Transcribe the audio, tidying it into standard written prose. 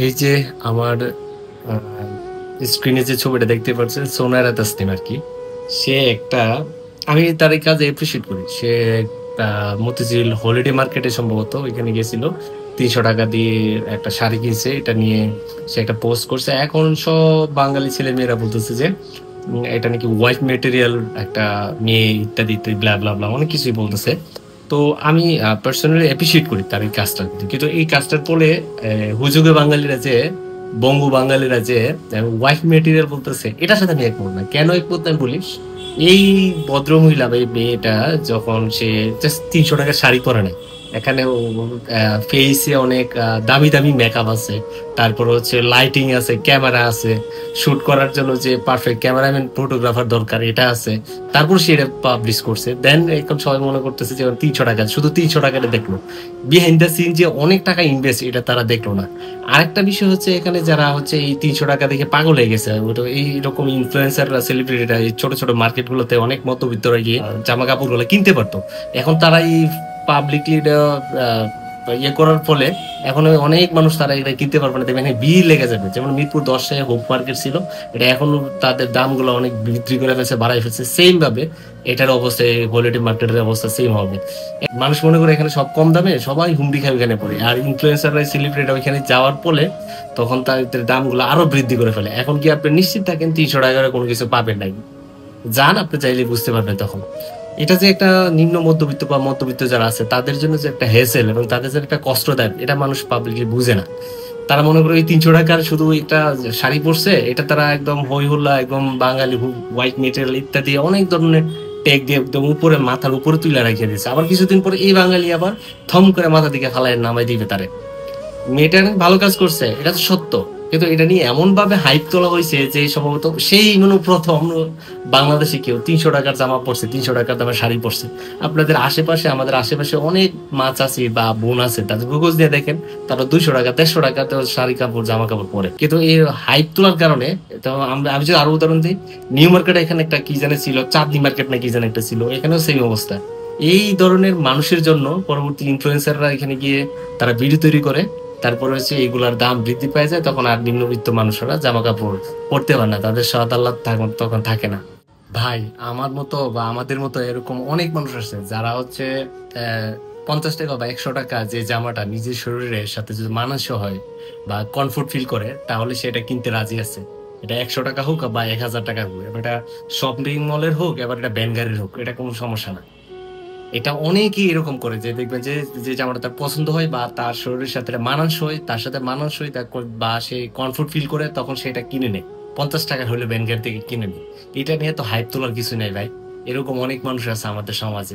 এই যে আমার স্ক্রিনে যে ছবিটা দেখতে পাচ্ছেন সোনারা তাসনিম আর কি। সে একটা, আমি তার এই কাজে এপ্রিসিয়েট করি। সে একটা মতিঝিল হলিডে মার্কেটে সম্ভবত ওইখানে গেছিল, ৩০০ টাকা দিয়ে একটা শাড়ি কিনছে। এটা নিয়ে সে একটা পোস্ট করছে। এখন সব বাঙালি ছেলে মেয়েরা বলতেছে যে এটা নাকি হোয়াইট মেটেরিয়াল একটা মেয়ে, ইত্যাদি ইত্যাদি ব্লা ব্লা ব্লা অনেক কিছুই বলতেছে। তো আমি পার্সোনালি অ্যাপ্রিসিয়েট করি তার এই কাজটা, কিন্তু এই কাজটার পরে হুজুগে বাঙালিরা যে, বঙ্গু বাঙালিরা যে ওয়াইফ মেটেরিয়াল বলতেছে, এটার সাথে আমি একমত না। কেন একমত না বলি, এই ভদ্রমহিলা বা এই মেয়েটা যখন সে জাস্ট ৩০০ টাকার শাড়ি পরে নাই, এখানে ফেসে অনেক দামি দামি মেকআপ আছে, তারপর হচ্ছে লাইটিং আছে, ক্যামেরা আছে, শুট করার জন্য যে পারফেক্ট ক্যামেরাম্যান ফটোগ্রাফার দরকার এটা আছে, তারপর সে এটা পাবলিশ করছে। দেন এখন সবাই মনে করতেছে যে ৩০০ টাকা, শুধু ৩০০ টাকাটা দেখলো, বিহাইন্ড দ্য সিন যে অনেক টাকা ইনভেস্ট এটা তারা দেখলো না। আরেকটা বিষয় হচ্ছে এখানে যারা হচ্ছে এই ৩০০ টাকা দেখে পাগল হয়ে গেছে, ওটা এইরকম ইনফ্লুয়েন্সাররা সেলিব্রিটিরা এই ছোট ছোট মার্কেট গুলোতে অনেক মধ্যবিত্তরা গিয়ে জামা কাপড় গুলো কিনতে পারতো। এখন তারা এই পাবলিকলি ইয়ে করার ফলে এখন অনেক মানুষ তারা এটা কিনতে পারবে না, দেখবেন ভিড় লেগে যাবে। যেমন মিরপুর ১০ হোপ মার্কেট ছিল, এটা এখন তাদের দামগুলো অনেক বৃদ্ধি করে ফেলছে, বাড়াই ফেলছে। সেম ভাবে এটার অবস্থা, হলিডে মার্কেটের অবস্থা সেম হবে। মানুষ মনে করে এখানে সব কম দামে, সবাই হুমড়ি খায় ওইখানে পড়ে। আর ইনফ্লুয়েন্সাররা সেলিব্রিটি ওইখানে যাওয়ার ফলে তখন তাদের দামগুলো আরো বৃদ্ধি করে ফেলে। এখন কি আপনি নিশ্চিত থাকেন ৩০০ টাকার কোনো কিছু পাবেন নাই, যান আপনি চাইলে বুঝতে পারবেন তখন। এটা যে একটা নিম্ন মধ্যবিত্ত বা মধ্যবিত্ত যারা আছে তাদের জন্য যে একটা হেসেল এবং তাদের যে একটা কষ্টদায়ক, এটা মানুষ পাবলিকলি বুঝে না। তারা মনে করে ওই ৩০০ টাকার শুধু একটা শাড়ি পরছে, এটা তারা একদম হই হুল্লা, একদম বাঙালি হোয়াইট মেটেরিয়াল ইত্যাদি অনেক ধরনের টেক দিয়ে একদম উপরে, মাথার উপরে তুলে রেখে দিয়েছে। আবার কিছুদিন পরে এই বাঙালি আবার থম করে মাথা দিকে ফালায় নামাই দিবে তারে। মেয়েটা অনেক ভালো কাজ করছে, এটা তো সত্য। কিন্তু এটা নিয়ে এমন ভাবে হাইপ তোলা হয়েছে যে সম্ভবত সেই মানে প্রথম বাংলাদেশে কেউ ৩০০ টাকার জামা পরছে, ৩০০ টাকার দামের শাড়ি পরছে। আপনাদের আশেপাশে, আমাদের আশেপাশে অনেক মা চাচি বা বোন আছে, তাদের গুগল দিয়ে দেখেন, তারা ২০০ টাকা ১৫০ টাকাতে শাড়ি কাপড় জামা কাপড় পরে। কিন্তু এই হাইপ তোলার কারণে, তো আমি যদি আরো উদাহরণ দিই, নিউ মার্কেটে এখানে একটা কি জানে ছিল, চাঁদনি মার্কেট না কি জানে একটা ছিল, এখানেও সেম অবস্থা। এই ধরনের মানুষের জন্য পরবর্তী ইনফ্লুয়েন্সাররা এখানে গিয়ে তারা ভিডিও তৈরি করে, তারপরে হচ্ছে এগুলার দাম বৃদ্ধি পায় যায়, তখন আর নিম্নবিত্ত মানুষরা জামা কাপড় পরতে পারে না, তাদের স্বাদ আহ্লাদ তখন থাকে না। ভাই, আমার মতো বা আমাদের মতো এরকম অনেক মানুষ আছে যারা হচ্ছে ৫০ টাকা বা ১০০ টাকা যে জামাটা নিজের শরীরের সাথে যদি মানানসই হয় বা কমফোর্ট ফিল করে, তাহলে সেটা কিনতে রাজি আছে। এটা ১০০ টাকা হোক বা ১০০০ টাকা হোক, এবার এটা শপিং মলের হোক, এবার এটা ব্যান গাড়ির হোক, এটা কোনো সমস্যা না। এটা অনেকেই এরকম করে যে দেখবেন যে, যে জামাটা তার পছন্দ হয় বা তার শরীরের সাথে এটা মানানসই, তার সাথে মানানসই বা সে কমফোর্ট ফিল করে, তখন সে এটা কিনে নেয়। ৫০ টাকা হলে ব্যাংকের থেকে কিনে নেয়। এটা নিয়ে তো হাইপ তোলার কিছু নেই ভাই। এরকম অনেক মানুষ আছে আমাদের সমাজে।